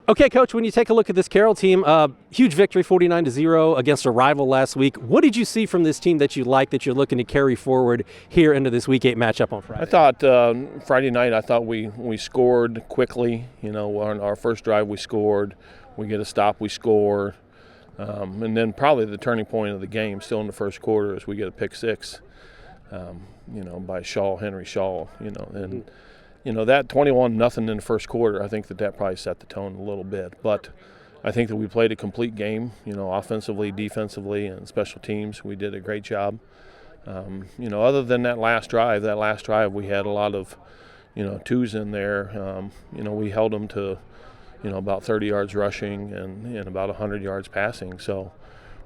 Okay, Coach, when you take a look at this Carroll team, huge victory, 49-0 against a rival last week. What did you see from this team that you like, that you're looking to carry forward here into this Week 8 matchup on Friday? I thought Friday night, we scored quickly. You know, on our first drive we scored. We get a stop, we score. And then probably the turning point of the game still in the first quarter is we get a pick six, by Henry Shaw, and that 21-0 in the first quarter, I think that probably set the tone a little bit. But I think that we played a complete game, offensively, defensively, and special teams. We did a great job. Other than that last drive we had a lot of, twos in there. We held them to, about 30 yards rushing and about 100 yards passing. So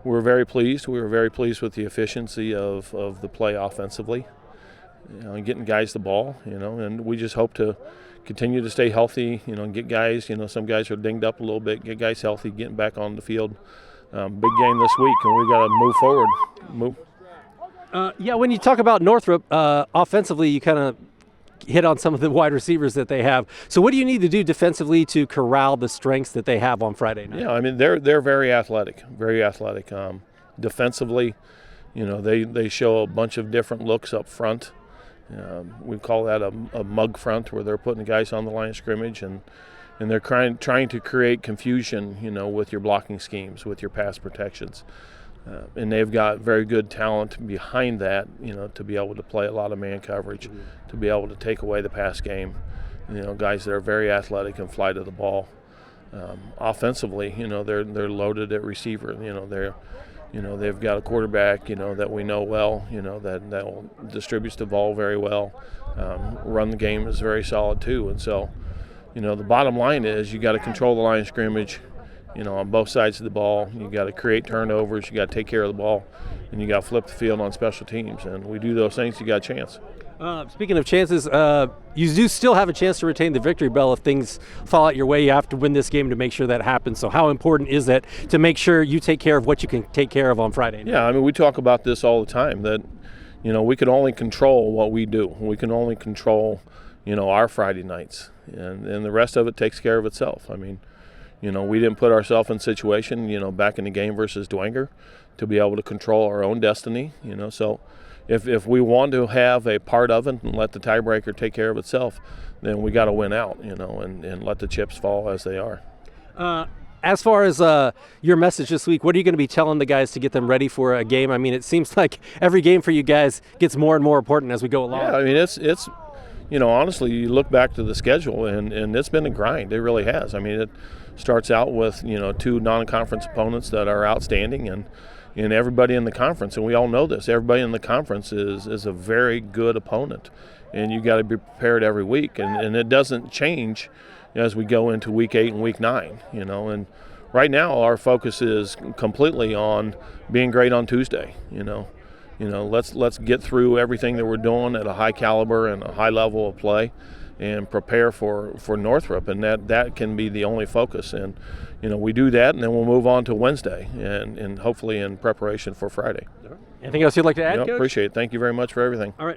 we were very pleased. We were very pleased with the efficiency of the play offensively. Getting guys the ball, and we just hope to continue to stay healthy, and get guys, some guys are dinged up a little bit, get guys healthy, getting back on the field. Big game this week, and we got to move forward. When you talk about Northrop, offensively, you kind of hit on some of the wide receivers that they have. So what do you need to do defensively to corral the strengths that they have on Friday night? Yeah, I mean, they're very athletic, very athletic. Defensively, they show a bunch of different looks up front. We call that a mug front, where they're putting guys on the line of scrimmage and they're trying to create confusion, with your blocking schemes, with your pass protections. And they've got very good talent behind that, to be able to play a lot of man coverage, to be able to take away the pass game. Guys that are very athletic and fly to the ball. Offensively, they're loaded at receiver. They've got a quarterback, that we know well, that distributes the ball very well. Run the game is very solid too. And so, the bottom line is you got to control the line of scrimmage, on both sides of the ball. You got to create turnovers, you got to take care of the ball, and you got to flip the field on special teams. And we do those things, you got a chance. Speaking of chances, you do still have a chance to retain the victory bell if things fall out your way. You have to win this game to make sure that happens. So how important is that to make sure you take care of what you can take care of on Friday night? Yeah, I mean, we talk about this all the time, that, we can only control what we do. We can only control, our Friday nights. And the rest of it takes care of itself. I mean, we didn't put ourselves in a situation, back in the game versus Dwenger, to be able to control our own destiny, so if we want to have a part of it and let the tiebreaker take care of itself, then we got to win out, and let the chips fall as they are. As far as your message this week, what are you going to be telling the guys to get them ready for a game? I mean, it seems like every game for you guys gets more and more important as we go along. Yeah, I mean, it's honestly, you look back to the schedule, and it's been a grind. It really has. I mean, it starts out with, two non-conference opponents that are outstanding, and everybody in the conference, and we all know this, everybody in the conference is a very good opponent, and you got to be prepared every week, and it doesn't change as we go into Week 8 and Week 9, and right now our focus is completely on being great on Tuesday. Let's get through everything that we're doing at a high caliber and a high level of play, and prepare for Northrop, and that can be the only focus. And we do that, and then we'll move on to Wednesday, and hopefully in preparation for Friday. Anything else you'd like to add, Coach? Appreciate it. Thank you very much for everything. All right.